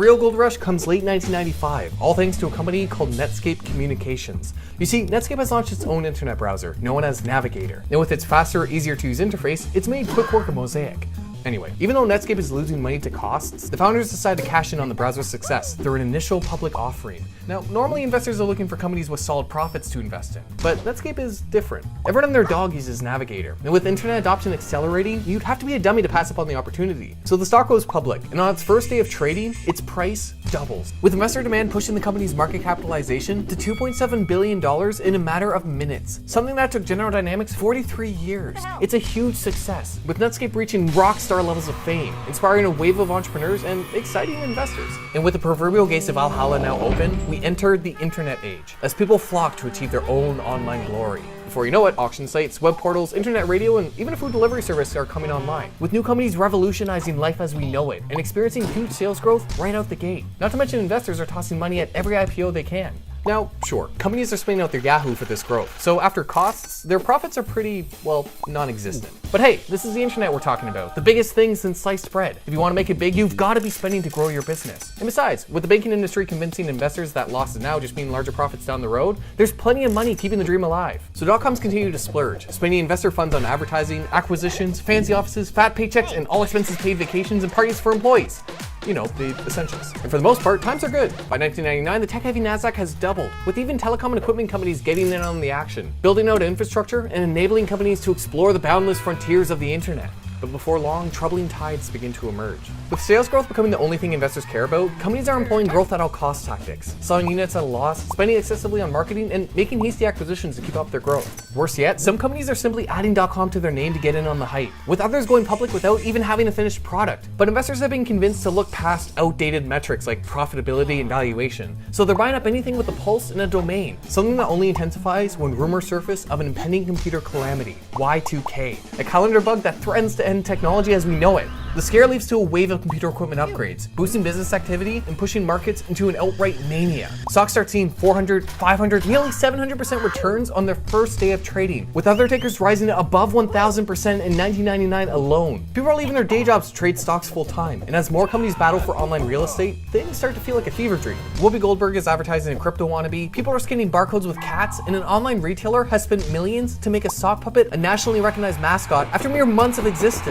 real gold rush comes late 1995, all thanks to a company called Netscape Communications. You see, Netscape has launched its own internet browser, known as Navigator, and with its faster, easier to use interface, it's made quick work of Mosaic. Anyway, even though Netscape is losing money to costs, the founders decided to cash in on the browser's success through an initial public offering. Now, normally investors are looking for companies with solid profits to invest in, but Netscape is different. Everyone and their dog uses Navigator, and with internet adoption accelerating, you'd have to be a dummy to pass up on the opportunity. So the stock goes public, and on its first day of trading, its price doubles, with investor demand pushing the company's market capitalization to $2.7 billion in a matter of minutes, something that took General Dynamics 43 years. It's a huge success, with Netscape reaching rockstar levels of fame, inspiring a wave of entrepreneurs and exciting investors. And with the proverbial gates of Valhalla now open, we entered the internet age, as people flock to achieve their own online glory. Before you know it, auction sites, web portals, internet radio, and even a food delivery service are coming online, with new companies revolutionizing life as we know it and experiencing huge sales growth right out the gate. Not to mention investors are tossing money at every IPO they can. Now, sure, companies are spending out their Yahoo for this growth, so after costs, their profits are pretty, well, non-existent. But hey, this is the internet we're talking about, the biggest thing since sliced bread. If you want to make it big, you've got to be spending to grow your business. And besides, with the banking industry convincing investors that losses now just mean larger profits down the road, there's plenty of money keeping the dream alive. So dot-coms continue to splurge, spending investor funds on advertising, acquisitions, fancy offices, fat paychecks, and all expenses paid vacations and parties for employees. You know, the essentials. And for the most part, times are good. By 1999, the tech-heavy NASDAQ has doubled, with even telecom and equipment companies getting in on the action, building out infrastructure and enabling companies to explore the boundless frontiers of the internet. But before long, troubling tides begin to emerge. With sales growth becoming the only thing investors care about, companies are employing growth at all cost tactics, selling units at a loss, spending excessively on marketing, and making hasty acquisitions to keep up their growth. Worse yet, some companies are simply adding .com to their name to get in on the hype, with others going public without even having a finished product. But investors have been convinced to look past outdated metrics like profitability and valuation, so they're buying up anything with a pulse and a domain, something that only intensifies when rumors surface of an impending computer calamity, Y2K, a calendar bug that threatens to end technology as we know it. The scare leads to a wave of computer equipment upgrades, boosting business activity and pushing markets into an outright mania. Stocks start seeing 400, 500, nearly 700% returns on their first day of trading, with other tickers rising to above 1,000% in 1999 alone. People are leaving their day jobs to trade stocks full time, and as more companies battle for online real estate, things start to feel like a fever dream. Whoopi Goldberg is advertising a crypto wannabe, people are scanning barcodes with cats, and an online retailer has spent millions to make a sock puppet a nationally recognized mascot after mere months of existence.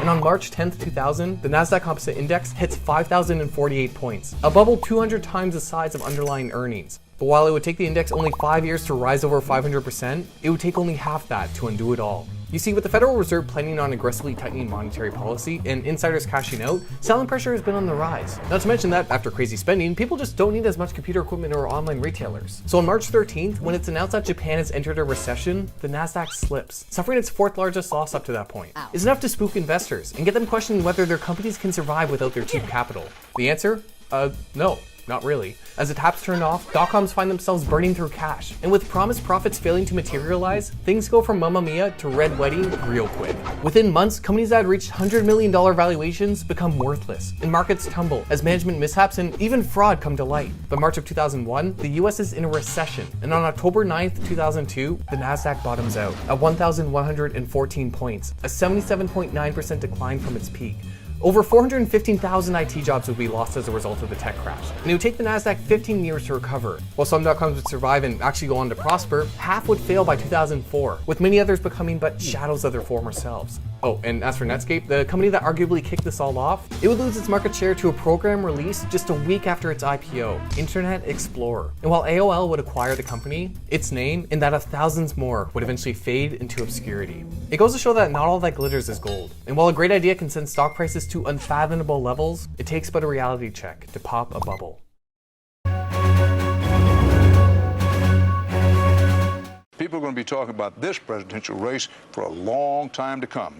And on March 10th, 2000, the NASDAQ Composite Index hits 5,048 points, a bubble 200 times the size of underlying earnings. But while it would take the index only 5 years to rise over 500%, it would take only half that to undo it all. You see, with the Federal Reserve planning on aggressively tightening monetary policy and insiders cashing out, selling pressure has been on the rise. Not to mention that, after crazy spending, people just don't need as much computer equipment or online retailers. So on March 13th, when it's announced that Japan has entered a recession, the NASDAQ slips, suffering its fourth largest loss up to that point. It's enough to spook investors and get them questioning whether their companies can survive without their cheap capital. The answer? No. Not really. As the taps turn off, dot-coms find themselves burning through cash. And with promised profits failing to materialize, things go from Mamma Mia to Red Wedding real quick. Within months, companies that had reached $100 million valuations become worthless, and markets tumble as management mishaps and even fraud come to light. By March of 2001, the US is in a recession, and on October 9th, 2002, the NASDAQ bottoms out at 1,114 points, a 77.9% decline from its peak. Over 415,000 IT jobs would be lost as a result of the tech crash, and it would take the NASDAQ 15 years to recover. While some dot-coms would survive and actually go on to prosper, half would fail by 2004, with many others becoming but shadows of their former selves. Oh, and as for Netscape, the company that arguably kicked this all off, it would lose its market share to a program released just a week after its IPO, Internet Explorer. And while AOL would acquire the company, its name and that of thousands more would eventually fade into obscurity. It goes to show that not all that glitters is gold. And while a great idea can send stock prices to unfathomable levels, it takes but a reality check to pop a bubble. People are going to be talking about this presidential race for a long time to come.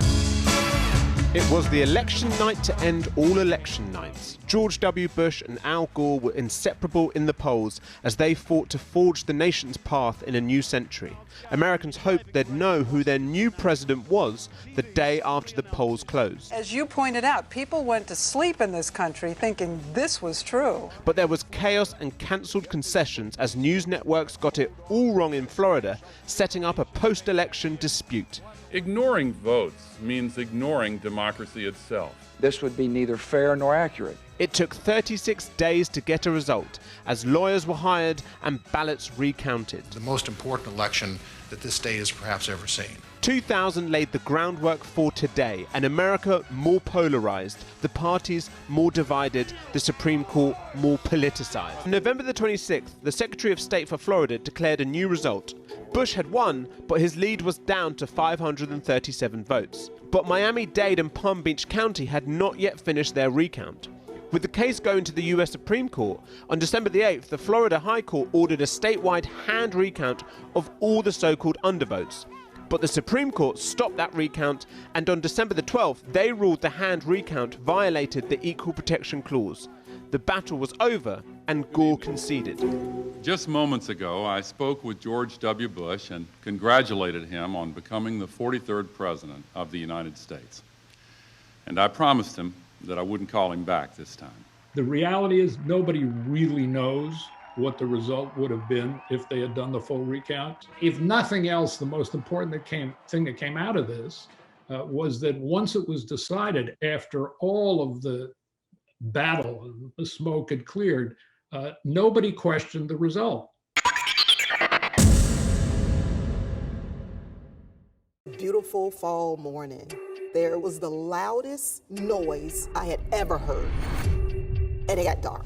It was the election night to end all election nights. George W. Bush and Al Gore were inseparable in the polls as they fought to forge the nation's path in a new century. Americans hoped they'd know who their new president was the day after the polls closed. As you pointed out, people went to sleep in this country thinking this was true. But there was chaos and cancelled concessions as news networks got it all wrong in Florida, setting up a post-election dispute. Ignoring votes means ignoring democracy. democracy itself. This would be neither fair nor accurate. It took 36 days to get a result, as lawyers were hired and ballots recounted. The most important election that this state has perhaps ever seen. 2000 laid the groundwork for today, an America more polarized, the parties more divided, the Supreme Court more politicized. On November the 26th, the Secretary of State for Florida declared a new result. Bush had won, but his lead was down to 537 votes. But Miami-Dade and Palm Beach County had not yet finished their recount. With the case going to the US Supreme Court, on December the 8th, the Florida High Court ordered a statewide hand recount of all the so-called undervotes. But the Supreme Court stopped that recount, and on December the 12th, they ruled the hand recount violated the Equal Protection Clause. The battle was over, and Gore conceded. Just moments ago, I spoke with George W. Bush and congratulated him on becoming the 43rd President of the United States. And I promised him that I wouldn't call him back this time. The reality is nobody really knows what the result would have been if they had done the full recount. If nothing else, the most important thing that came out of this was that once it was decided, after all of the battle and the smoke had cleared, nobody questioned the result. Beautiful fall morning. There was the loudest noise I had ever heard, and it got dark.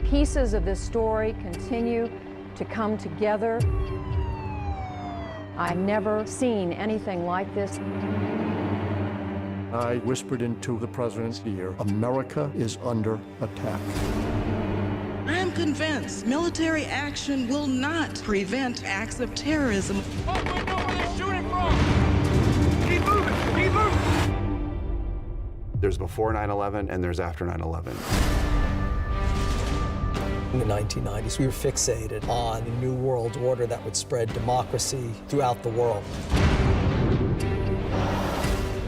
Pieces of this story continue to come together. I've never seen anything like this. I whispered into the president's ear, America is under attack. I am convinced military action will not prevent acts of terrorism. Oh, we know where they're shooting from! Keep moving! Keep moving! There's before 9/11 and there's after 9/11. In the 1990s, we were fixated on the New World Order that would spread democracy throughout the world.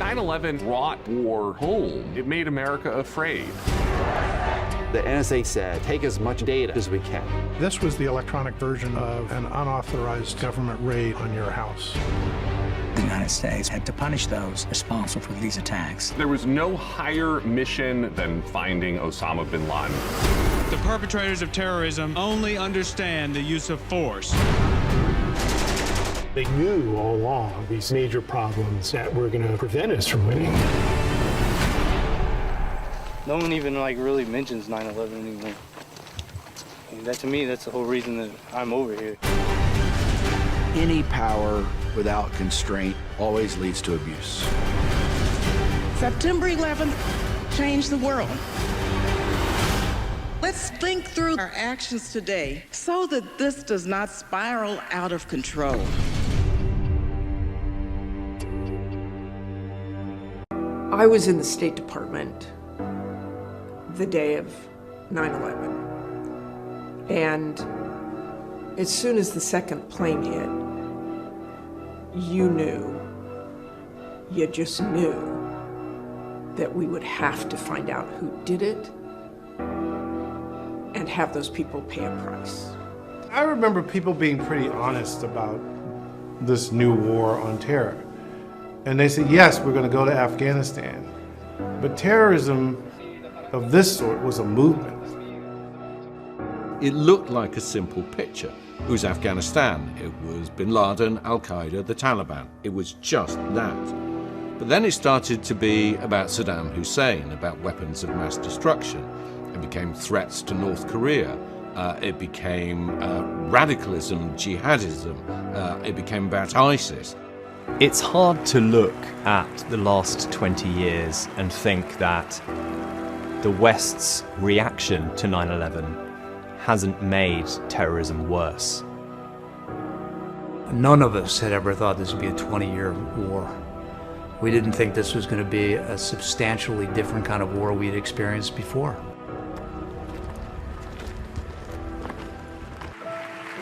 9/11 brought war home. It made America afraid. The NSA said, take as much data as we can. This was the electronic version of an unauthorized government raid on your house. The United States had to punish those responsible for these attacks. There was no higher mission than finding Osama bin Laden. The perpetrators of terrorism only understand the use of force. They knew all along these major problems that were going to prevent us from winning. No one even really mentions 9/11 anymore. And that, to me, that's the whole reason that I'm over here. Any power without constraint always leads to abuse. September 11th changed the world. Let's think through our actions today so that this does not spiral out of control. I was in the State Department the day of 9/11. And as soon as the second plane hit, you just knew that we would have to find out who did it and have those people pay a price. I remember people being pretty honest about this new war on terror. And they said, yes, we're going to go to Afghanistan. But terrorism of this sort was a movement. It looked like a simple picture. It was Afghanistan, it was bin Laden, Al-Qaeda, the Taliban. It was just that. But then it started to be about Saddam Hussein, about weapons of mass destruction. It became threats to North Korea. It became radicalism, jihadism. It became about ISIS. It's hard to look at the last 20 years and think that the West's reaction to 9/11 hasn't made terrorism worse. None of us had ever thought this would be a 20-year war. We didn't think this was going to be a substantially different kind of war we'd experienced before.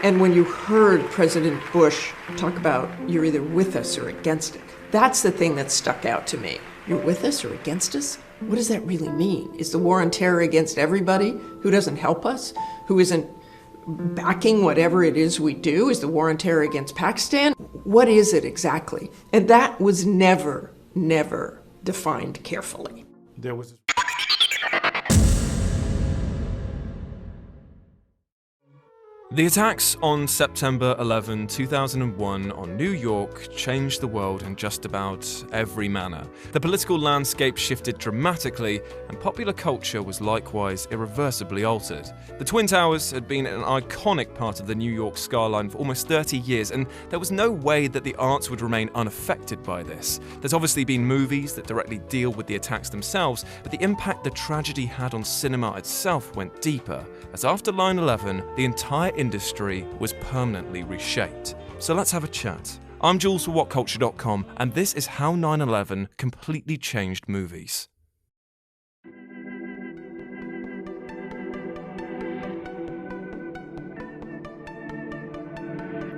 And when you heard President Bush talk about you're either with us or against it, that's the thing that stuck out to me. You're with us or against us? What does that really mean? Is the war on terror against everybody who doesn't help us, who isn't backing whatever it is we do? Is the war on terror against Pakistan? What is it exactly? And that was never defined carefully. There was The attacks on September 11, 2001 on New York changed the world in just about every manner. The political landscape shifted dramatically, and popular culture was likewise irreversibly altered. The Twin Towers had been an iconic part of the New York skyline for almost 30 years, and there was no way that the arts would remain unaffected by this. There's obviously been movies that directly deal with the attacks themselves, but the impact the tragedy had on cinema itself went deeper, as after 9/11, the entire industry was permanently reshaped. So let's have a chat. I'm Jules for WhatCulture.com, and this is how 9/11 completely changed movies.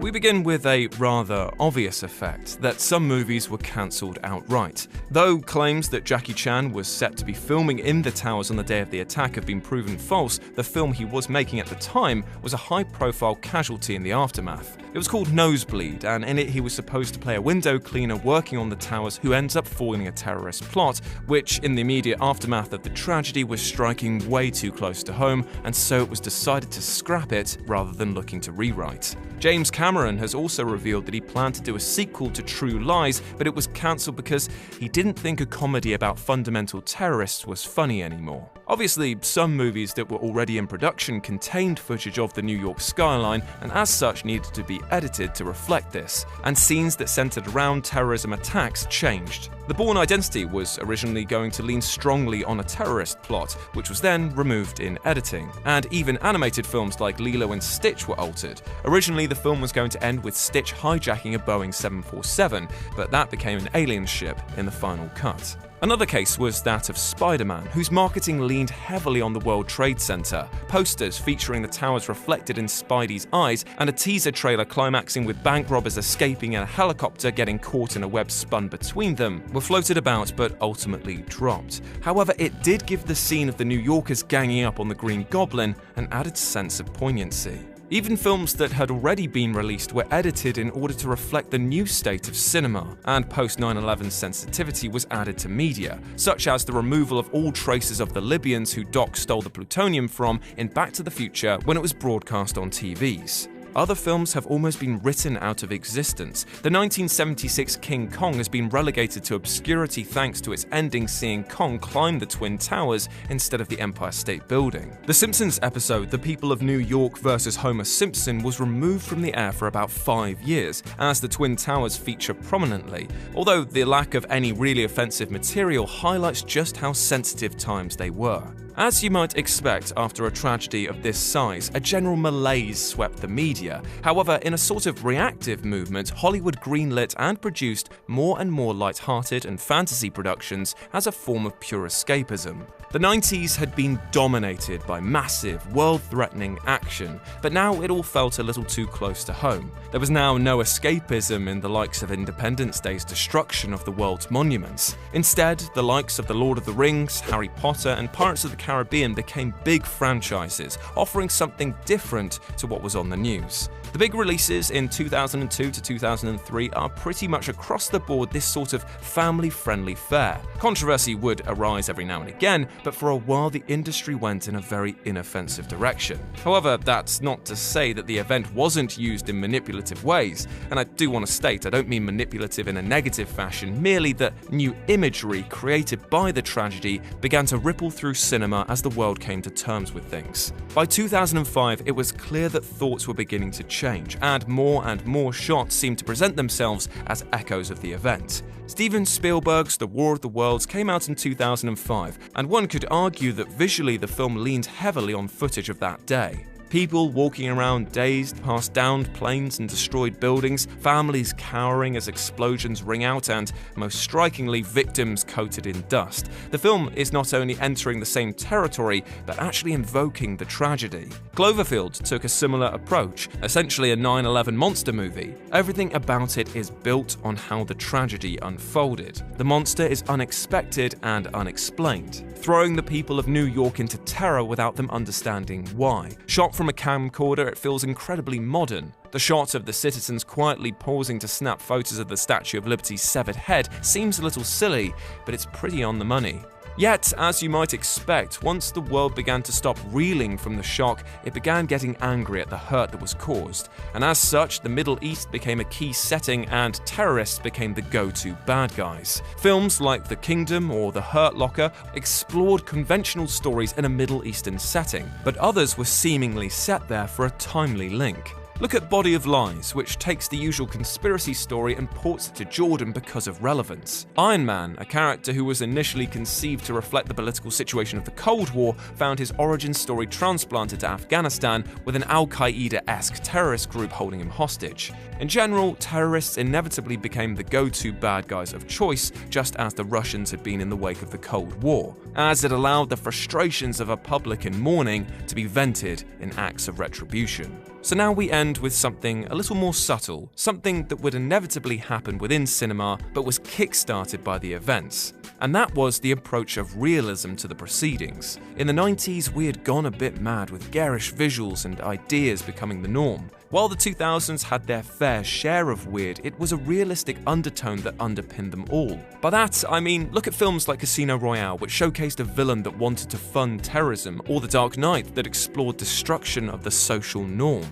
We begin with a rather obvious effect, that some movies were cancelled outright. Though claims that Jackie Chan was set to be filming in the towers on the day of the attack have been proven false, the film he was making at the time was a high-profile casualty in the aftermath. It was called Nosebleed, and in it he was supposed to play a window cleaner working on the towers who ends up foiling a terrorist plot, which in the immediate aftermath of the tragedy was striking way too close to home, and so it was decided to scrap it rather than looking to rewrite. James Cameron has also revealed that he planned to do a sequel to True Lies, but it was cancelled because he didn't think a comedy about fundamental terrorists was funny anymore. Obviously, some movies that were already in production contained footage of the New York skyline, and as such needed to be edited to reflect this, and scenes that centered around terrorism attacks changed. The Bourne Identity was originally going to lean strongly on a terrorist plot, which was then removed in editing, and even animated films like Lilo and Stitch were altered. Originally, the film was going to end with Stitch hijacking a Boeing 747, but that became an alien ship in the final cut. Another case was that of Spider-Man, whose marketing leaned heavily on the World Trade Center. Posters featuring the towers reflected in Spidey's eyes, and a teaser trailer climaxing with bank robbers escaping in a helicopter getting caught in a web spun between them were floated about but ultimately dropped. However, it did give the scene of the New Yorkers ganging up on the Green Goblin an added sense of poignancy. Even films that had already been released were edited in order to reflect the new state of cinema, and post-9/11 sensitivity was added to media, such as the removal of all traces of the Libyans who Doc stole the plutonium from in Back to the Future when it was broadcast on TVs. Other films have almost been written out of existence. The 1976 King Kong has been relegated to obscurity thanks to its ending seeing Kong climb the Twin Towers instead of the Empire State Building. The Simpsons episode, The People of New York vs. Homer Simpson, was removed from the air for about 5 years, as the Twin Towers feature prominently, although the lack of any really offensive material highlights just how sensitive times they were. As you might expect after a tragedy of this size, a general malaise swept the media. However, in a sort of reactive movement, Hollywood greenlit and produced more and more light-hearted and fantasy productions as a form of pure escapism. The 90s had been dominated by massive, world-threatening action, but now it all felt a little too close to home. There was now no escapism in the likes of Independence Day's destruction of the world's monuments. Instead, the likes of The Lord of the Rings, Harry Potter, and Pirates of the Caribbean became big franchises, offering something different to what was on the news. The big releases in 2002 to 2003 are pretty much across the board this sort of family-friendly fare. Controversy would arise every now and again, but for a while the industry went in a very inoffensive direction. However, that's not to say that the event wasn't used in manipulative ways, and I do want to state I don't mean manipulative in a negative fashion, merely that new imagery created by the tragedy began to ripple through cinema as the world came to terms with things. By 2005, it was clear that thoughts were beginning to change, and more shots seemed to present themselves as echoes of the event. Steven Spielberg's The War of the Worlds came out in 2005, and one could argue that visually the film leaned heavily on footage of that day. People walking around dazed past downed planes and destroyed buildings, families cowering as explosions ring out, and, most strikingly, victims coated in dust. The film is not only entering the same territory, but actually invoking the tragedy. Cloverfield took a similar approach, essentially a 9/11 monster movie. Everything about it is built on how the tragedy unfolded. The monster is unexpected and unexplained, throwing the people of New York into terror without them understanding why. Shot from a camcorder, it feels incredibly modern. The shot of the citizens quietly pausing to snap photos of the Statue of Liberty's severed head seems a little silly, but it's pretty on the money. Yet, as you might expect, once the world began to stop reeling from the shock, it began getting angry at the hurt that was caused. And as such, the Middle East became a key setting and terrorists became the go-to bad guys. Films like The Kingdom or The Hurt Locker explored conventional stories in a Middle Eastern setting, but others were seemingly set there for a timely link. Look at Body of Lies, which takes the usual conspiracy story and ports it to Jordan because of relevance. Iron Man, a character who was initially conceived to reflect the political situation of the Cold War, found his origin story transplanted to Afghanistan with an Al-Qaeda-esque terrorist group holding him hostage. In general, terrorists inevitably became the go-to bad guys of choice, just as the Russians had been in the wake of the Cold War, as it allowed the frustrations of a public in mourning to be vented in acts of retribution. So now we end with something a little more subtle, something that would inevitably happen within cinema but was kick-started by the events. And that was the approach of realism to the proceedings. In the 90s, we had gone a bit mad with garish visuals and ideas becoming the norm. While the 2000s had their fair share of weird, it was a realistic undertone that underpinned them all. By that, I mean, look at films like Casino Royale, which showcased a villain that wanted to fund terrorism, or The Dark Knight, that explored destruction of the social norm.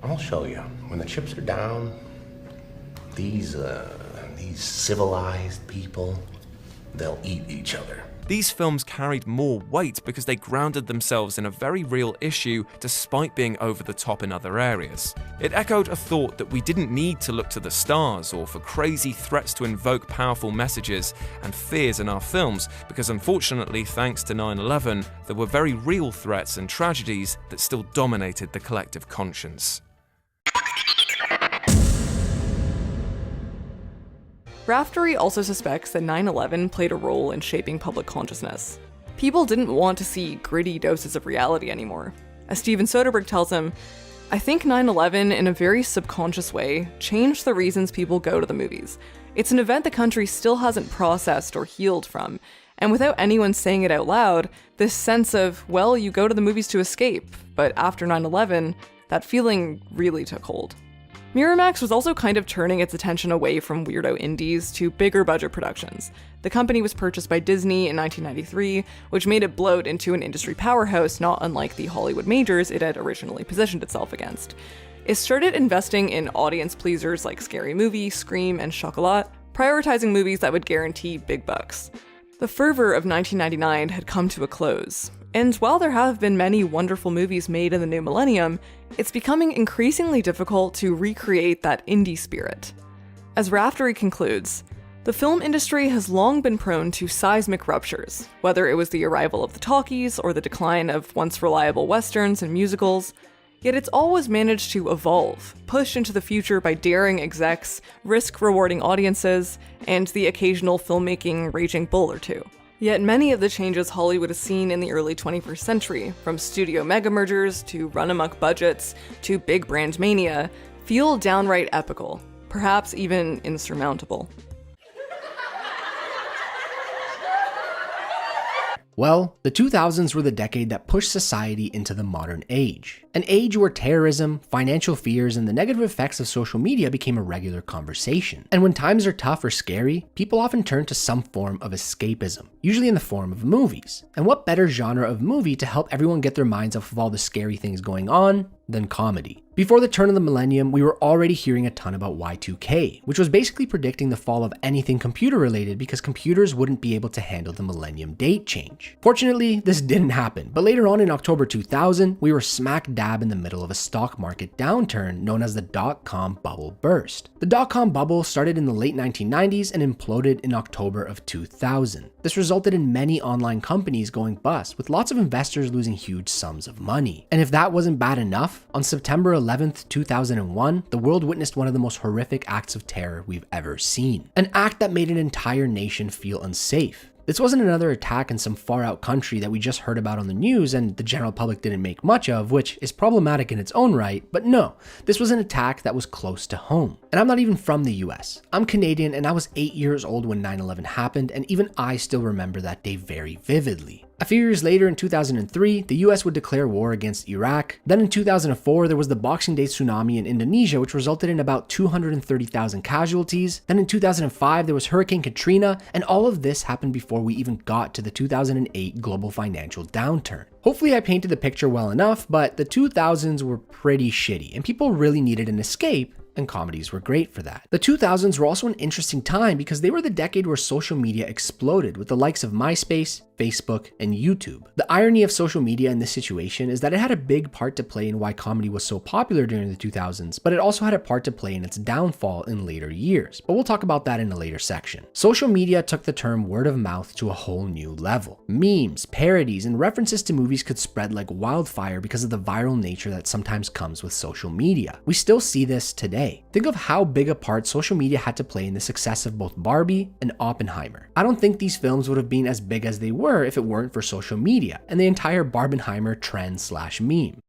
I'll show you. When the chips are down, these civilized people, they'll eat each other. These films carried more weight because they grounded themselves in a very real issue despite being over the top in other areas. It echoed a thought that we didn't need to look to the stars or for crazy threats to invoke powerful messages and fears in our films, because unfortunately, thanks to 9/11, there were very real threats and tragedies that still dominated the collective conscience. Raftery also suspects that 9/11 played a role in shaping public consciousness. People didn't want to see gritty doses of reality anymore. As Steven Soderbergh tells him, "I think 9/11, in a very subconscious way, changed the reasons people go to the movies. It's an event the country still hasn't processed or healed from, and without anyone saying it out loud, this sense of, well, you go to the movies to escape, but after 9/11, that feeling really took hold." Miramax was also kind of turning its attention away from weirdo indies to bigger budget productions. The company was purchased by Disney in 1993, which made it bloat into an industry powerhouse not unlike the Hollywood majors it had originally positioned itself against. It started investing in audience pleasers like Scary Movie, Scream, and Chocolat, prioritizing movies that would guarantee big bucks. The fervor of 1999 had come to a close, and while there have been many wonderful movies made in the new millennium, it's becoming increasingly difficult to recreate that indie spirit. As Raftery concludes, the film industry has long been prone to seismic ruptures, whether it was the arrival of the talkies or the decline of once reliable westerns and musicals, yet it's always managed to evolve, push into the future by daring execs, risk-rewarding audiences, and the occasional filmmaking raging bull or two. Yet many of the changes Hollywood has seen in the early 21st century, from studio mega mergers to run-amok budgets to big brand mania, feel downright epical, perhaps even insurmountable. Well, the 2000s were the decade that pushed society into the modern age. An age where terrorism, financial fears, and the negative effects of social media became a regular conversation. And when times are tough or scary, people often turn to some form of escapism, usually in the form of movies. And what better genre of movie to help everyone get their minds off of all the scary things going on than comedy? Before the turn of the millennium, we were already hearing a ton about Y2K, which was basically predicting the fall of anything computer related because computers wouldn't be able to handle the millennium date change. Fortunately, this didn't happen, but later on in October 2000, we were smack dab in the middle of a stock market downturn known as the dot-com bubble burst. The dot-com bubble started in the late 1990s and imploded in October of 2000. This resulted in many online companies going bust, with lots of investors losing huge sums of money. And if that wasn't bad enough, on September 11th, 2001, the world witnessed one of the most horrific acts of terror we've ever seen. An act that made an entire nation feel unsafe. This wasn't another attack in some far out country that we just heard about on the news and the general public didn't make much of, which is problematic in its own right, but no, this was an attack that was close to home. And I'm not even from the US. I'm Canadian and I was 8 years old when 9/11 happened, and even I still remember that day very vividly. A few years later, in 2003, the US would declare war against Iraq. Then in 2004, there was the Boxing Day tsunami in Indonesia, which resulted in about 230,000 casualties. Then in 2005, there was Hurricane Katrina, and all of this happened before we even got to the 2008 global financial downturn. Hopefully I painted the picture well enough, but the 2000s were pretty shitty, and people really needed an escape, and comedies were great for that. The 2000s were also an interesting time because they were the decade where social media exploded with the likes of MySpace, Facebook, and YouTube. The irony of social media in this situation is that it had a big part to play in why comedy was so popular during the 2000s, but it also had a part to play in its downfall in later years. But we'll talk about that in a later section. Social media took the term word of mouth to a whole new level. Memes, parodies, and references to movies could spread like wildfire because of the viral nature that sometimes comes with social media. We still see this today. Think of how big a part social media had to play in the success of both Barbie and Oppenheimer. I don't think these films would have been as big as they were if it weren't for social media and the entire Barbenheimer trend/meme.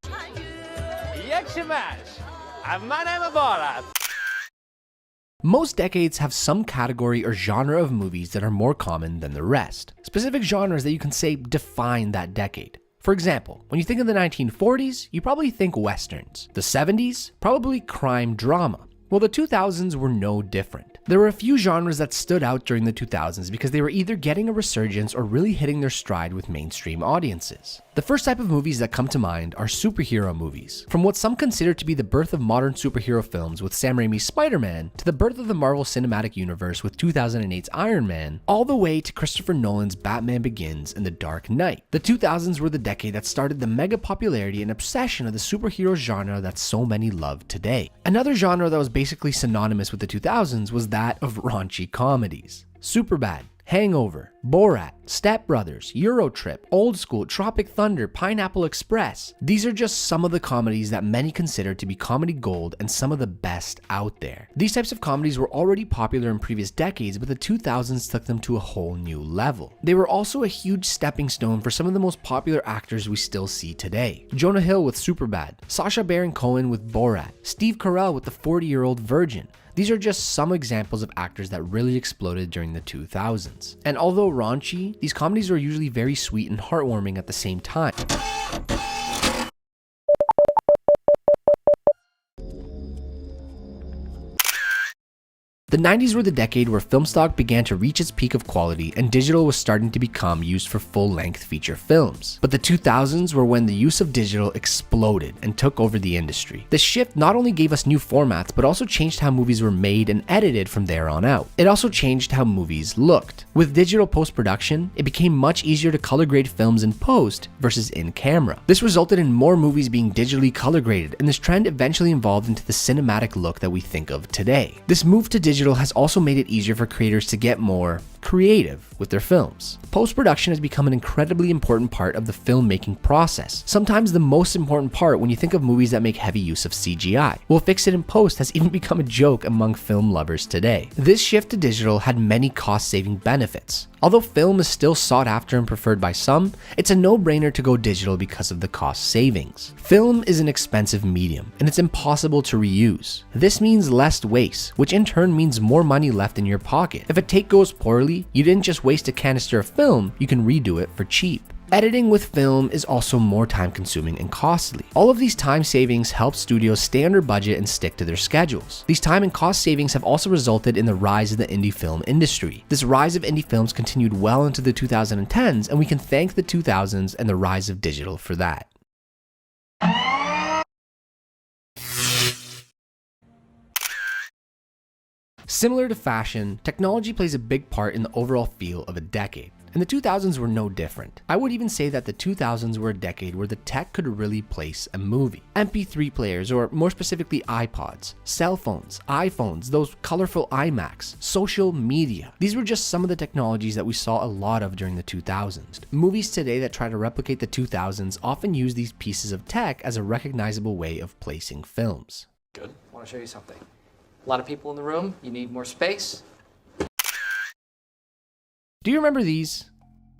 Most decades have some category or genre of movies that are more common than the rest. Specific genres that you can say define that decade. For example, when you think of the 1940s, you probably think westerns. The 70s, probably crime drama. Well, the 2000s were no different. There were a few genres that stood out during the 2000s because they were either getting a resurgence or really hitting their stride with mainstream audiences. The first type of movies that come to mind are superhero movies. From what some consider to be the birth of modern superhero films with Sam Raimi's Spider-Man, to the birth of the Marvel Cinematic Universe with 2008's Iron Man, all the way to Christopher Nolan's Batman Begins and The Dark Knight. The 2000s were the decade that started the mega popularity and obsession of the superhero genre that so many love today. Another genre that was basically synonymous with the 2000s was that of raunchy comedies. Superbad, Hangover, Borat, Step Brothers, Eurotrip, Old School, Tropic Thunder, Pineapple Express. These are just some of the comedies that many consider to be comedy gold and some of the best out there. These types of comedies were already popular in previous decades, but the 2000s took them to a whole new level. They were also a huge stepping stone for some of the most popular actors we still see today. Jonah Hill with Superbad, Sacha Baron Cohen with Borat, Steve Carell with The 40-Year-Old Virgin. These are just some examples of actors that really exploded during the 2000s. And although raunchy, these comedies are usually very sweet and heartwarming at the same time. The 90s were the decade where film stock began to reach its peak of quality and digital was starting to become used for full-length feature films. But the 2000s were when the use of digital exploded and took over the industry. This shift not only gave us new formats, but also changed how movies were made and edited from there on out. It also changed how movies looked. With digital post-production, it became much easier to color grade films in post versus in camera. This resulted in more movies being digitally color graded, and this trend eventually evolved into the cinematic look that we think of today. This move to digital has also made it easier for creators to get more creative with their films. Post-production has become an incredibly important part of the filmmaking process. Sometimes the most important part when you think of movies that make heavy use of CGI. We'll fix it in post has even become a joke among film lovers today. This shift to digital had many cost-saving benefits. Although film is still sought after and preferred by some, it's a no-brainer to go digital because of the cost savings. Film is an expensive medium, and it's impossible to reuse. This means less waste, which in turn means more money left in your pocket. If a take goes poorly, you didn't just waste a canister of film, you can redo it for cheap. Editing with film is also more time consuming and costly. All of these time savings help studios stay under budget and stick to their schedules. These time and cost savings have also resulted in the rise of the indie film industry. This rise of indie films continued well into the 2010s, and we can thank the 2000s and the rise of digital for that. Similar to fashion, technology plays a big part in the overall feel of a decade. And the 2000s were no different. I would even say that the 2000s were a decade where the tech could really place a movie. MP3 players, or more specifically iPods, cell phones, iPhones, those colorful iMacs, social media. These were just some of the technologies that we saw a lot of during the 2000s. Movies today that try to replicate the 2000s often use these pieces of tech as a recognizable way of placing films. Good. I want to show you something. A lot of people in the room, you need more space. Do you remember these?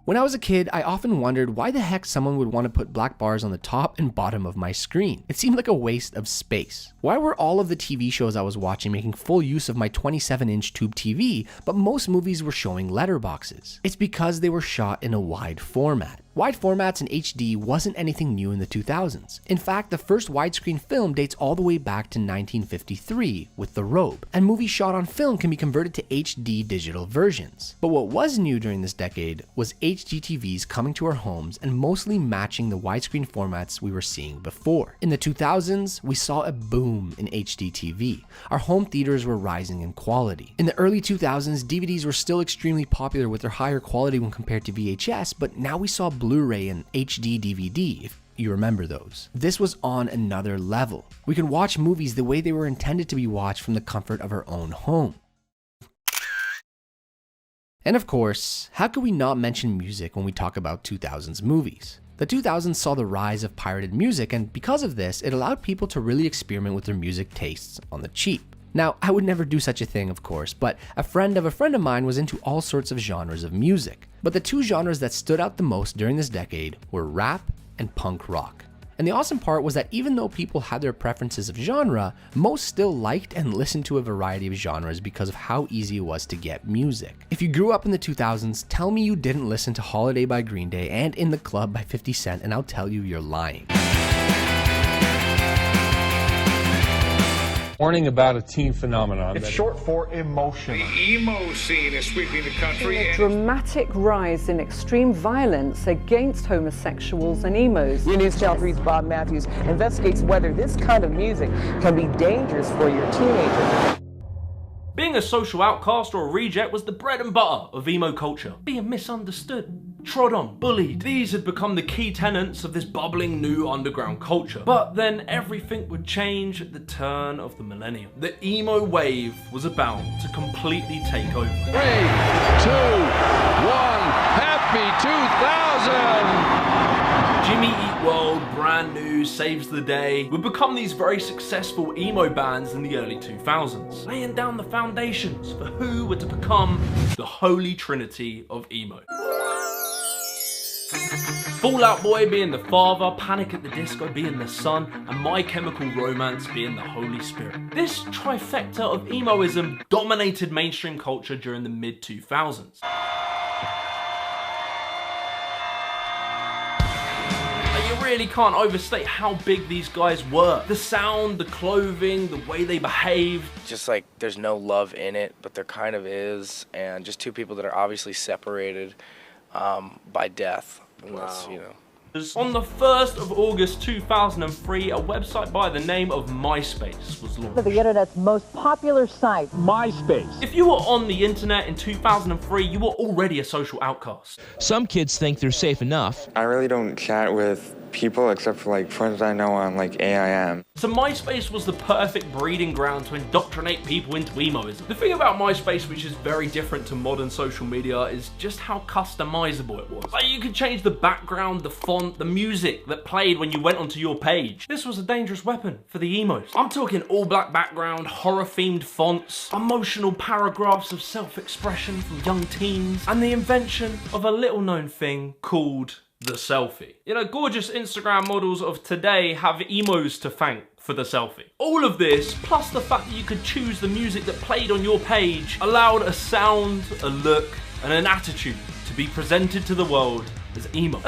When I was a kid, I often wondered why the heck someone would want to put black bars on the top and bottom of my screen. It seemed like a waste of space. Why were all of the TV shows I was watching making full use of my 27-inch tube TV, but most movies were showing letterboxes? It's because they were shot in a wide format. Wide formats and HD wasn't anything new in the 2000s. In fact, the first widescreen film dates all the way back to 1953 with The Robe, and movies shot on film can be converted to HD digital versions. But what was new during this decade was HDTVs coming to our homes and mostly matching the widescreen formats we were seeing before. In the 2000s, we saw a boom in HDTV. Our home theaters were rising in quality. In the early 2000s, DVDs were still extremely popular with their higher quality when compared to VHS, but now we saw Blu-ray and HD DVD, if you remember those. This was on another level. We could watch movies the way they were intended to be watched from the comfort of our own home. And of course, how could we not mention music when we talk about 2000s movies? The 2000s saw the rise of pirated music, and because of this, it allowed people to really experiment with their music tastes on the cheap. Now, I would never do such a thing, of course, but a friend of mine was into all sorts of genres of music. But the two genres that stood out the most during this decade were rap and punk rock. And the awesome part was that even though people had their preferences of genre, most still liked and listened to a variety of genres because of how easy it was to get music. If you grew up in the 2000s, tell me you didn't listen to Holiday by Green Day and In the Club by 50 Cent, and I'll tell you you're lying. Warning about a teen phenomenon. It's short for emotional. The emo scene is sweeping the country. A dramatic rise in extreme violence against homosexuals and emos. Your News Channel 3's Bob Matthews investigates whether this kind of music can be dangerous for your teenager. Being a social outcast or a reject was the bread and butter of emo culture. Being misunderstood, trod on, bullied. These had become the key tenets of this bubbling new underground culture. But then everything would change at the turn of the millennium. The emo wave was about to completely take over. 3, 2, 1, happy 2000! Jimmy Eat World, Brand New, Saves the Day would become these very successful emo bands in the early 2000s, laying down the foundations for who were to become the holy trinity of emo. Fall Out Boy being the father, Panic at the Disco being the son, and My Chemical Romance being the Holy Spirit. This trifecta of emoism dominated mainstream culture during the mid-2000s. You really can't overstate how big these guys were. The sound, the clothing, the way they behaved. Just like there's no love in it, but there kind of is, and just two people that are obviously separated by death. Wow. You know. On the 1st of August 2003, a website by the name of MySpace was launched. The internet's most popular site, MySpace. If you were on the internet in 2003, you were already a social outcast. Some kids think they're safe enough. I really don't chat with people except for like friends I know on like AIM. So MySpace was the perfect breeding ground to indoctrinate people into emoism. The thing about MySpace, which is very different to modern social media, is just how customizable it was. Like, you could change the background, the font, the music that played when you went onto your page. This was a dangerous weapon for the emos. I'm talking all black background, horror themed fonts, emotional paragraphs of self-expression from young teens, and the invention of a little known thing called the selfie. You know, gorgeous Instagram models of today have emos to thank for the selfie. All of this, plus the fact that you could choose the music that played on your page, allowed a sound, a look, and an attitude to be presented to the world as emo.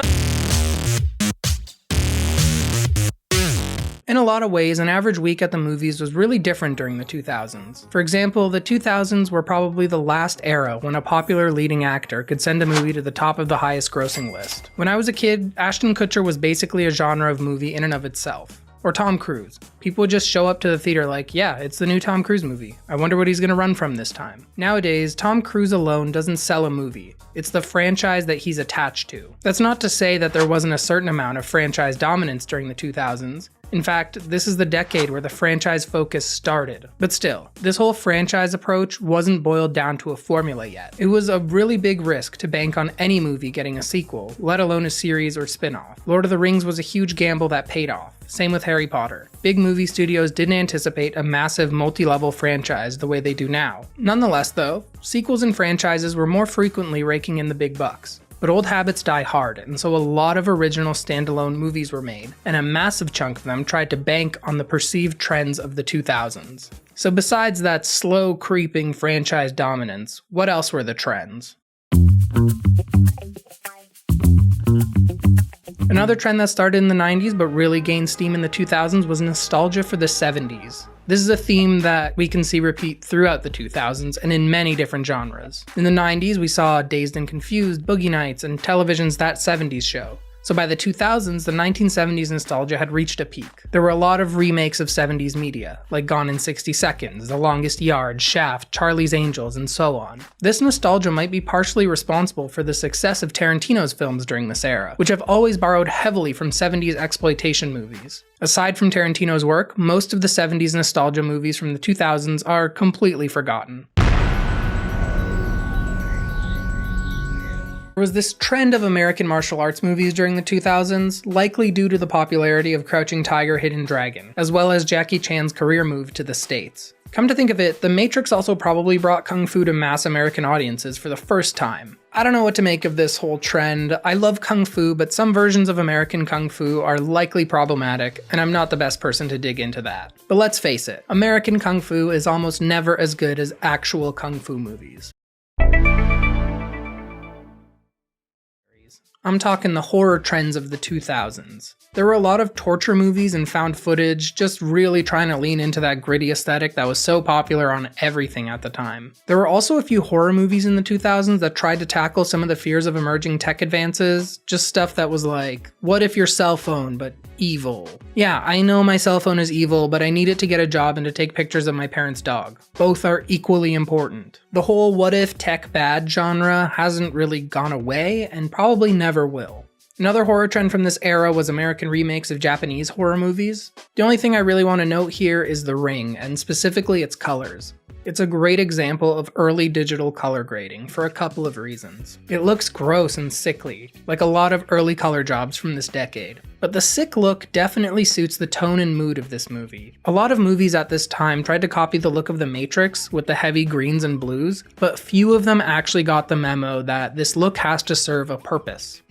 In a lot of ways, an average week at the movies was really different during the 2000s. For example, the 2000s were probably the last era when a popular leading actor could send a movie to the top of the highest grossing list. When I was a kid, Ashton Kutcher was basically a genre of movie in and of itself. Or Tom Cruise. People would just show up to the theater like, yeah, it's the new Tom Cruise movie. I wonder what he's gonna run from this time. Nowadays, Tom Cruise alone doesn't sell a movie. It's the franchise that he's attached to. That's not to say that there wasn't a certain amount of franchise dominance during the 2000s. In fact, this is the decade where the franchise focus started. But still, this whole franchise approach wasn't boiled down to a formula yet. It was a really big risk to bank on any movie getting a sequel, let alone a series or spin-off. Lord of the Rings was a huge gamble that paid off. Same with Harry Potter. Big movie studios didn't anticipate a massive multi-level franchise the way they do now. Nonetheless though, sequels and franchises were more frequently raking in the big bucks. But old habits die hard, and so a lot of original standalone movies were made, and a massive chunk of them tried to bank on the perceived trends of the 2000s. So besides that slow creeping franchise dominance, what else were the trends? Another trend that started in the 90s but really gained steam in the 2000s was nostalgia for the 70s. This is a theme that we can see repeat throughout the 2000s and in many different genres. In the 90s, we saw Dazed and Confused, Boogie Nights, and television's That 70s Show. So by the 2000s, the 1970s nostalgia had reached a peak. There were a lot of remakes of 70s media, like Gone in 60 Seconds, The Longest Yard, Shaft, Charlie's Angels, and so on. This nostalgia might be partially responsible for the success of Tarantino's films during this era, which have always borrowed heavily from 70s exploitation movies. Aside from Tarantino's work, most of the 70s nostalgia movies from the 2000s are completely forgotten. There was this trend of American martial arts movies during the 2000s, likely due to the popularity of Crouching Tiger, Hidden Dragon, as well as Jackie Chan's career move to the States. Come to think of it, The Matrix also probably brought Kung Fu to mass American audiences for the first time. I don't know what to make of this whole trend. I love Kung Fu, but some versions of American Kung Fu are likely problematic, and I'm not the best person to dig into that. But let's face it, American Kung Fu is almost never as good as actual Kung Fu movies. I'm talking the horror trends of the 2000s. There were a lot of torture movies and found footage, just really trying to lean into that gritty aesthetic that was so popular on everything at the time. There were also a few horror movies in the 2000s that tried to tackle some of the fears of emerging tech advances, just stuff that was like, what if your cell phone, but evil? Yeah, I know my cell phone is evil, but I need it to get a job and to take pictures of my parents' dog. Both are equally important. The whole what if tech bad genre hasn't really gone away, and probably never will. Another horror trend from this era was American remakes of Japanese horror movies. The only thing I really want to note here is The Ring, and specifically its colors. It's a great example of early digital color grading for a couple of reasons. It looks gross and sickly, like a lot of early color jobs from this decade. But the sick look definitely suits the tone and mood of this movie. A lot of movies at this time tried to copy the look of The Matrix with the heavy greens and blues, but few of them actually got the memo that this look has to serve a purpose.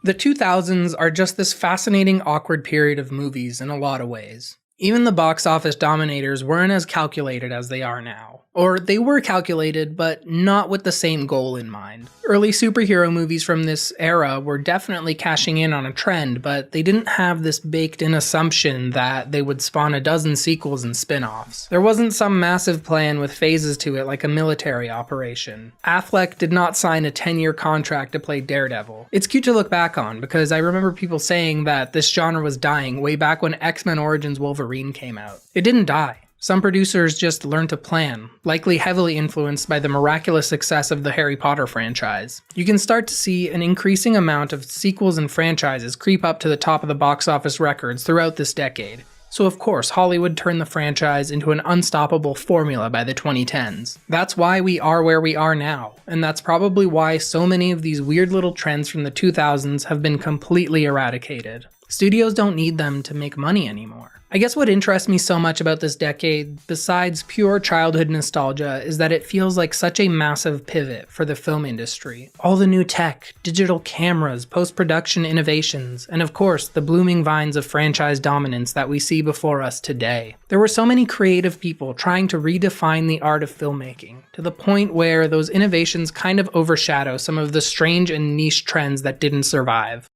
The 2000s are just this fascinating, awkward period of movies in a lot of ways. Even the box office dominators weren't as calculated as they are now. Or they were calculated, but not with the same goal in mind. Early superhero movies from this era were definitely cashing in on a trend, but they didn't have this baked-in assumption that they would spawn a dozen sequels and spin-offs. There wasn't some massive plan with phases to it like a military operation. Affleck did not sign a 10-year contract to play Daredevil. It's cute to look back on, because I remember people saying that this genre was dying way back when X-Men Origins Wolverine came out. It didn't die. Some producers just learned to plan, likely heavily influenced by the miraculous success of the Harry Potter franchise. You can start to see an increasing amount of sequels and franchises creep up to the top of the box office records throughout this decade. So of course, Hollywood turned the franchise into an unstoppable formula by the 2010s. That's why we are where we are now, and that's probably why so many of these weird little trends from the 2000s have been completely eradicated. Studios don't need them to make money anymore. I guess what interests me so much about this decade, besides pure childhood nostalgia, is that it feels like such a massive pivot for the film industry. All the new tech, digital cameras, post-production innovations, and of course, the blooming vines of franchise dominance that we see before us today. There were so many creative people trying to redefine the art of filmmaking, to the point where those innovations kind of overshadow some of the strange and niche trends that didn't survive.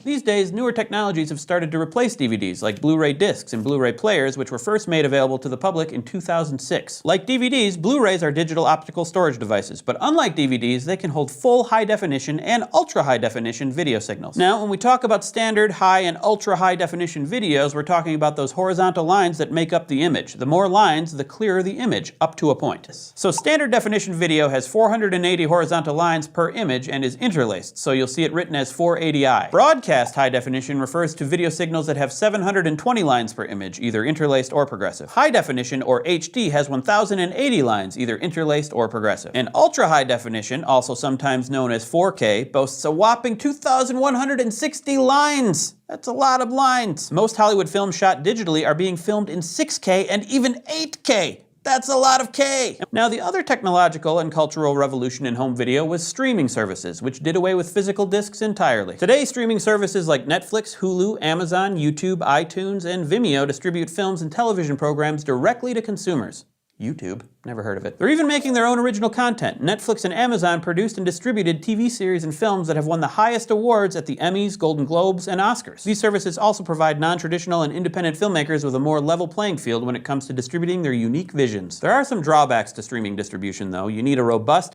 These days, newer technologies have started to replace DVDs, like Blu-ray discs and Blu-ray players, which were first made available to the public in 2006. Like DVDs, Blu-rays are digital optical storage devices, but unlike DVDs, they can hold full high-definition and ultra-high-definition video signals. Now, when we talk about standard, high, and ultra-high-definition videos, we're talking about those horizontal lines that make up the image. The more lines, the clearer the image, up to a point. So standard definition video has 480 horizontal lines per image and is interlaced, so you'll see it written as 480i. Broadcast high definition refers to video signals that have 720 lines per image, either interlaced or progressive. High definition, or HD, has 1080 lines, either interlaced or progressive. And ultra high definition, also sometimes known as 4K, boasts a whopping 2,160 lines. That's a lot of lines. Most Hollywood films shot digitally are being filmed in 6K and even 8K. That's a lot of K! Now, the other technological and cultural revolution in home video was streaming services, which did away with physical discs entirely. Today, streaming services like Netflix, Hulu, Amazon, YouTube, iTunes, and Vimeo distribute films and television programs directly to consumers. YouTube, never heard of it. They're even making their own original content. Netflix and Amazon produced and distributed TV series and films that have won the highest awards at the Emmys, Golden Globes, and Oscars. These services also provide non-traditional and independent filmmakers with a more level playing field when it comes to distributing their unique visions. There are some drawbacks to streaming distribution, though. You need a robust,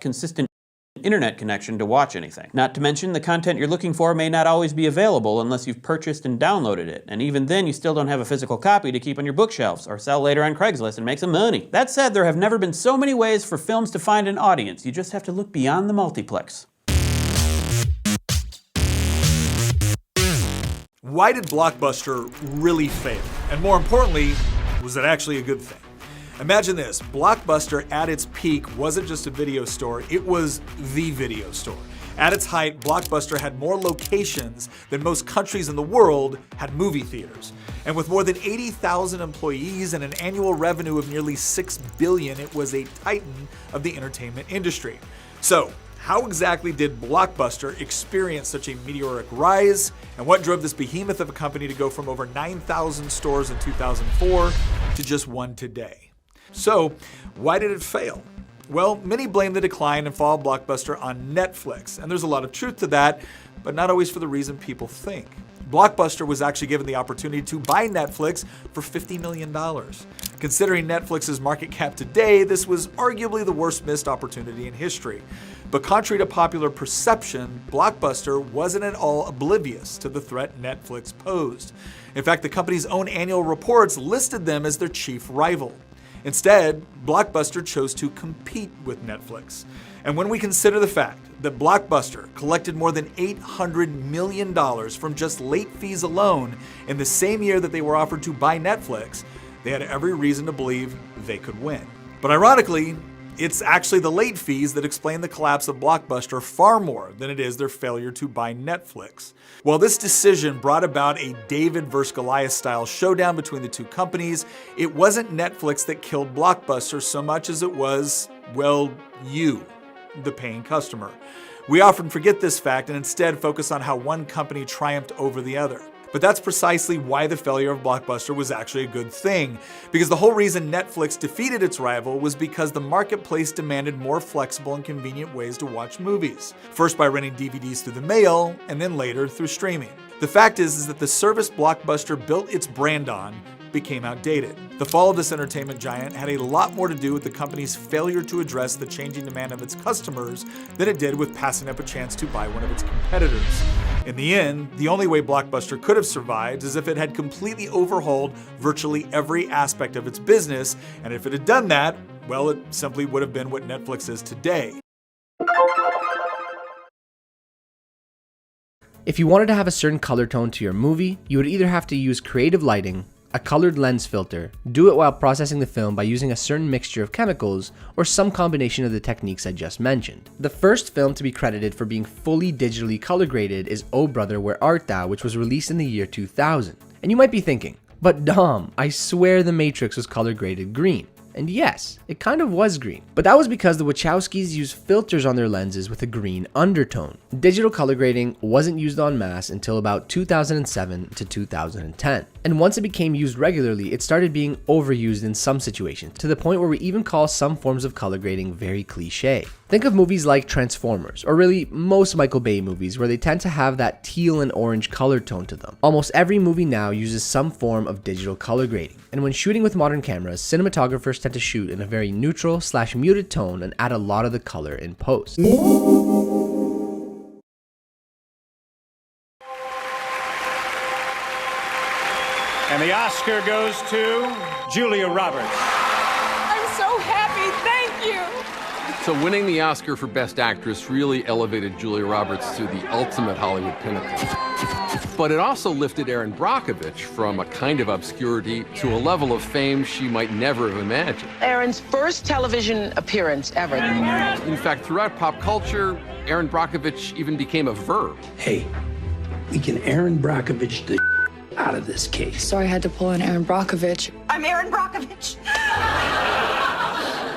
consistent internet connection to watch anything. Not to mention, the content you're looking for may not always be available unless you've purchased and downloaded it, and even then you still don't have a physical copy to keep on your bookshelves or sell later on Craigslist and make some money. That said, there have never been so many ways for films to find an audience. You just have to look beyond the multiplex. Why did Blockbuster really fail? And more importantly, was it actually a good thing? Imagine this, Blockbuster at its peak wasn't just a video store, it was the video store. At its height, Blockbuster had more locations than most countries in the world had movie theaters. And with more than 80,000 employees and an annual revenue of nearly $6 billion, it was a titan of the entertainment industry. So, how exactly did Blockbuster experience such a meteoric rise? And what drove this behemoth of a company to go from over 9,000 stores in 2004 to just one today? So, why did it fail? Well, many blame the decline and fall of Blockbuster on Netflix, and there's a lot of truth to that, but not always for the reason people think. Blockbuster was actually given the opportunity to buy Netflix for $50 million. Considering Netflix's market cap today, this was arguably the worst missed opportunity in history. But contrary to popular perception, Blockbuster wasn't at all oblivious to the threat Netflix posed. In fact, the company's own annual reports listed them as their chief rival. Instead, Blockbuster chose to compete with Netflix. And when we consider the fact that Blockbuster collected more than $800 million from just late fees alone in the same year that they were offered to buy Netflix, they had every reason to believe they could win. But ironically, it's actually the late fees that explain the collapse of Blockbuster far more than it is their failure to buy Netflix. While this decision brought about a David versus Goliath style showdown between the two companies, it wasn't Netflix that killed Blockbuster so much as it was, well, you, the paying customer. We often forget this fact and instead focus on how one company triumphed over the other. But that's precisely why the failure of Blockbuster was actually a good thing. Because the whole reason Netflix defeated its rival was because the marketplace demanded more flexible and convenient ways to watch movies. First by renting DVDs through the mail, and then later through streaming. The fact is that the service Blockbuster built its brand on became outdated. The fall of this entertainment giant had a lot more to do with the company's failure to address the changing demand of its customers than it did with passing up a chance to buy one of its competitors. In the end, the only way Blockbuster could have survived is if it had completely overhauled virtually every aspect of its business, and if it had done that, well, it simply would have been what Netflix is today. If you wanted to have a certain color tone to your movie, you would either have to use creative lighting, a colored lens filter, do it while processing the film by using a certain mixture of chemicals, or some combination of the techniques I just mentioned. The first film to be credited for being fully digitally color graded is Oh Brother, Where Art Thou, which was released in the year 2000. And you might be thinking, but Dom, I swear The Matrix was color graded green. And yes, it kind of was green. But that was because the Wachowskis used filters on their lenses with a green undertone. Digital color grading wasn't used en masse until about 2007 to 2010. And once it became used regularly, it started being overused in some situations, to the point where we even call some forms of color grading very cliche. Think of movies like Transformers, or really most Michael Bay movies, where they tend to have that teal and orange color tone to them. Almost every movie now uses some form of digital color grading. And when shooting with modern cameras, cinematographers tend to shoot in a very neutral / muted tone and add a lot of the color in post. And the Oscar goes to Julia Roberts. I'm so happy, thank you! So winning the Oscar for Best Actress really elevated Julia Roberts to the ultimate Hollywood pinnacle. But it also lifted Erin Brockovich from a kind of obscurity to a level of fame she might never have imagined. Erin's first television appearance ever. In fact, throughout pop culture, Erin Brockovich even became a verb. Hey, we can Erin Brockovich the out of this case. So I had to pull in Erin Brockovich. I'm Erin Brockovich.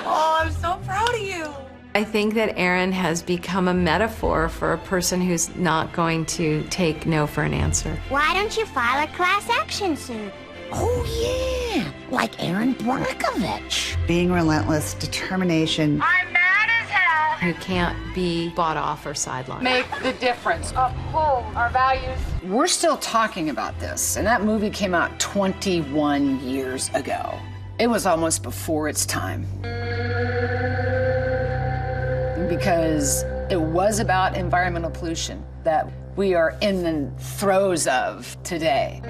Oh, I'm so proud of you. I think that Erin has become a metaphor for a person who's not going to take no for an answer. Why don't you file a class action suit? Oh, yeah, like Aaron Brockovich. Being relentless, determination. I'm mad as hell. You can't be bought off or sidelined. Make the difference. Uphold our values. We're still talking about this, and that movie came out 21 years ago. It was almost before its time. Because it was about environmental pollution that we are in the throes of today.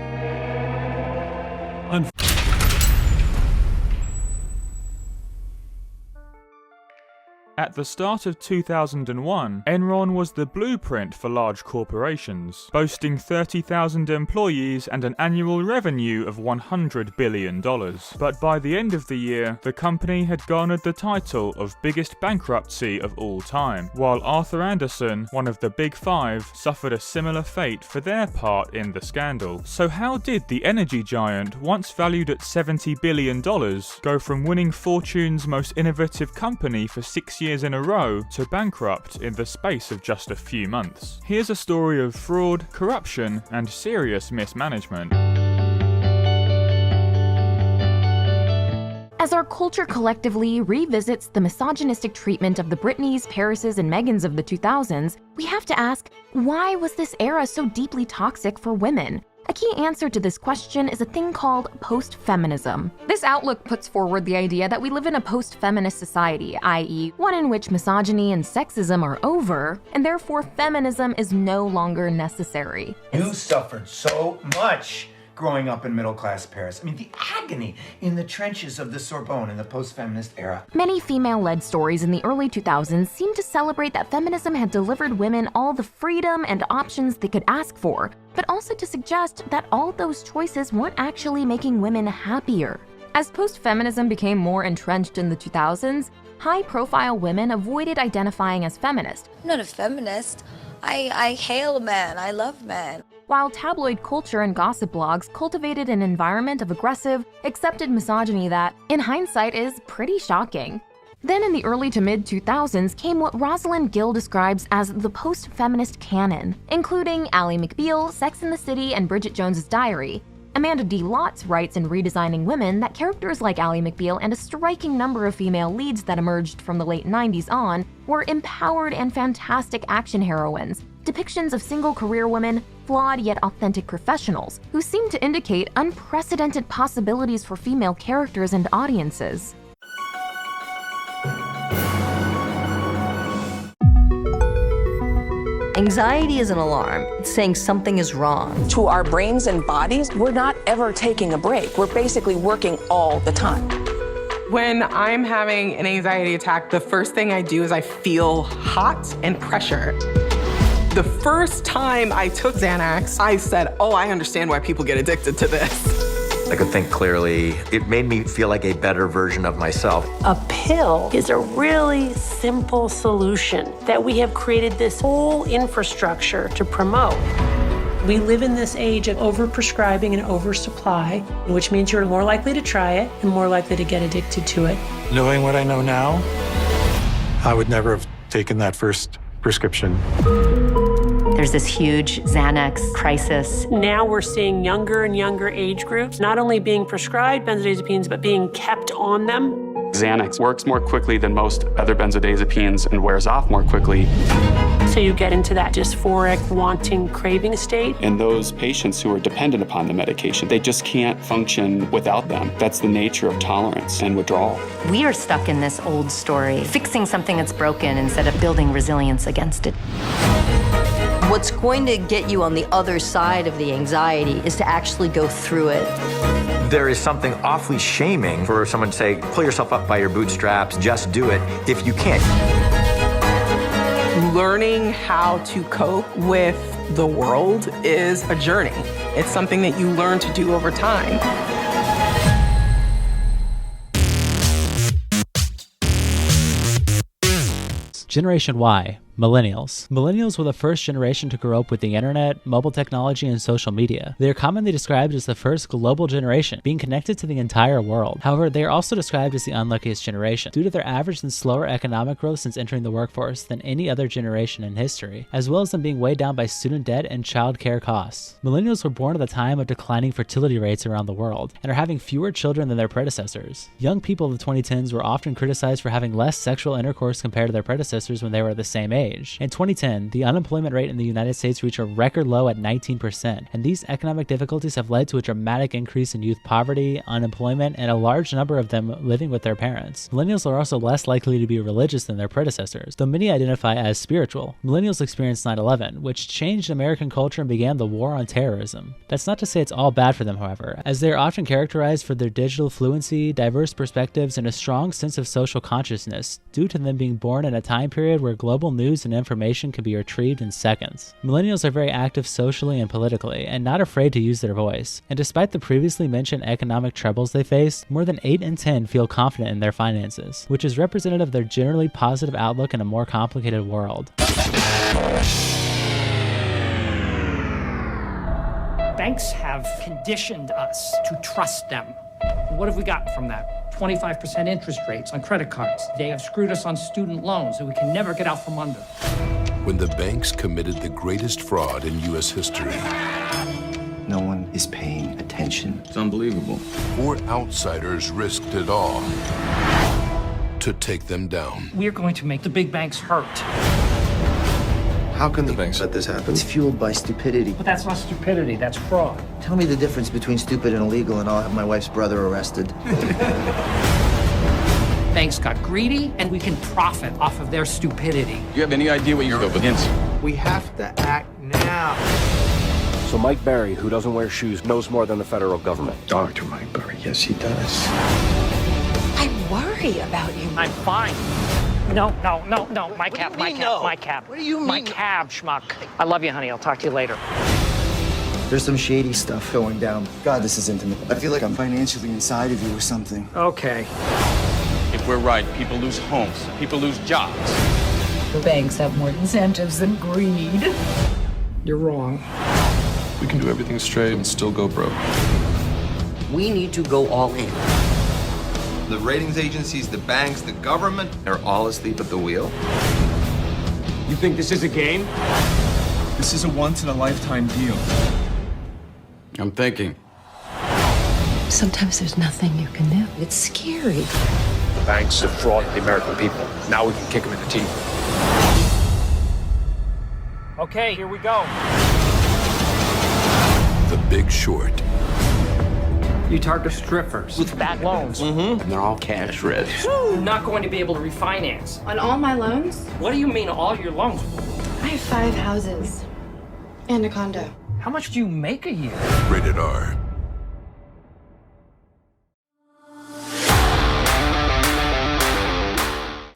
At the start of 2001, Enron was the blueprint for large corporations, boasting 30,000 employees and an annual revenue of $100 billion. But by the end of the year, the company had garnered the title of biggest bankruptcy of all time, while Arthur Andersen, one of the Big Five, suffered a similar fate for their part in the scandal. So how did the energy giant, once valued at $70 billion, go from winning Fortune's most innovative company for 6 years in a row to bankrupt in the space of just a few months? Here's a story of fraud, corruption, and serious mismanagement. As our culture collectively revisits the misogynistic treatment of the Britneys, Parises, and Megans of the 2000s, we have to ask, why was this era so deeply toxic for women? A key answer to this question is a thing called post-feminism. This outlook puts forward the idea that we live in a post-feminist society, i.e., one in which misogyny and sexism are over, and therefore feminism is no longer necessary. You suffered so much growing up in middle-class Paris. I mean, the agony in the trenches of the Sorbonne in the post-feminist era. Many female-led stories in the early 2000s seemed to celebrate that feminism had delivered women all the freedom and options they could ask for, but also to suggest that all those choices weren't actually making women happier. As post-feminism became more entrenched in the 2000s, high-profile women avoided identifying as feminist. I'm not a feminist. I hail men. I love men. While tabloid culture and gossip blogs cultivated an environment of aggressive, accepted misogyny that, in hindsight, is pretty shocking. Then in the early to mid-2000s came what Rosalind Gill describes as the post-feminist canon, including Ally McBeal, Sex and the City, and Bridget Jones's Diary. Amanda D. Lotz writes in Redesigning Women that characters like Ally McBeal and a striking number of female leads that emerged from the late 90s on were empowered and fantastic action heroines, depictions of single career women, flawed yet authentic professionals, who seem to indicate unprecedented possibilities for female characters and audiences. Anxiety is an alarm. It's saying something is wrong. To our brains and bodies, we're not ever taking a break. We're basically working all the time. When I'm having an anxiety attack, the first thing I do is I feel hot and pressure. The first time I took Xanax, I said, oh, I understand why people get addicted to this. I could think clearly. It made me feel like a better version of myself. A pill is a really simple solution that we have created this whole infrastructure to promote. We live in this age of overprescribing and oversupply, which means you're more likely to try it and more likely to get addicted to it. Knowing what I know now, I would never have taken that first prescription. There's this huge Xanax crisis. Now we're seeing younger and younger age groups not only being prescribed benzodiazepines, but being kept on them. Xanax works more quickly than most other benzodiazepines and wears off more quickly. So you get into that dysphoric, wanting, craving state. And those patients who are dependent upon the medication, they just can't function without them. That's the nature of tolerance and withdrawal. We are stuck in this old story, fixing something that's broken instead of building resilience against it. What's going to get you on the other side of the anxiety is to actually go through it. There is something awfully shaming for someone to say, pull yourself up by your bootstraps, just do it, if you can't. Learning how to cope with the world is a journey. It's something that you learn to do over time. Generation Y, Millennials. Millennials were the first generation to grow up with the internet, mobile technology, and social media. They are commonly described as the first global generation, being connected to the entire world. However, they are also described as the unluckiest generation, due to their average and slower economic growth since entering the workforce than any other generation in history, as well as them being weighed down by student debt and child care costs. Millennials were born at the time of declining fertility rates around the world, and are having fewer children than their predecessors. Young people of the 2010s were often criticized for having less sexual intercourse compared to their predecessors when they were the same age. In 2010, the unemployment rate in the United States reached a record low at 19%, and these economic difficulties have led to a dramatic increase in youth poverty, unemployment, and a large number of them living with their parents. Millennials are also less likely to be religious than their predecessors, though many identify as spiritual. Millennials experienced 9/11, which changed American culture and began the war on terrorism. That's not to say it's all bad for them, however, as they are often characterized for their digital fluency, diverse perspectives, and a strong sense of social consciousness, due to them being born in a time period where global news and information can be retrieved in seconds. Millennials are very active socially and politically, and not afraid to use their voice. And despite the previously mentioned economic troubles they face, more than 8 in 10 feel confident in their finances, which is representative of their generally positive outlook in a more complicated world. Banks have conditioned us to trust them. What have we got from that? 25% interest rates on credit cards. They have screwed us on student loans that we can never get out from under. When the banks committed the greatest fraud in U.S. history, no one is paying attention. It's unbelievable. 4 outsiders risked it all to take them down. We're going to make the big banks hurt. How can the banks let this happen? It's fueled by stupidity. But that's not stupidity, that's fraud. Tell me the difference between stupid and illegal, and I'll have my wife's brother arrested. Banks got greedy, and we can profit off of their stupidity. Do you have any idea what you're up against? We have to act now. So Mike Barry, who doesn't wear shoes, knows more than the federal government. Dr. Mike Barry, yes, he does. I worry about you. I'm fine. No, my cab. What do you mean? My cab, schmuck. I love you, honey. I'll talk to you later. There's some shady stuff going down. God, this is intimate. I feel like I'm financially inside of you or something. Okay. If we're right, people lose homes, people lose jobs. The banks have more incentives than greed. You're wrong. We can do everything straight and still go broke. We need to go all in. The ratings agencies, the banks, the government are all asleep at the wheel. You think this is a game? This is a once-in-a-lifetime deal. I'm thinking. Sometimes there's nothing you can do. It's scary. The banks defrauded the American people. Now we can kick them in the teeth. Okay, here we go. The Big Short. You target strippers with bad loans. And they're all cash rich. You're not going to be able to refinance. On all my loans? What do you mean all your loans? I have 5 houses and a condo. How much do you make a year? Rated R.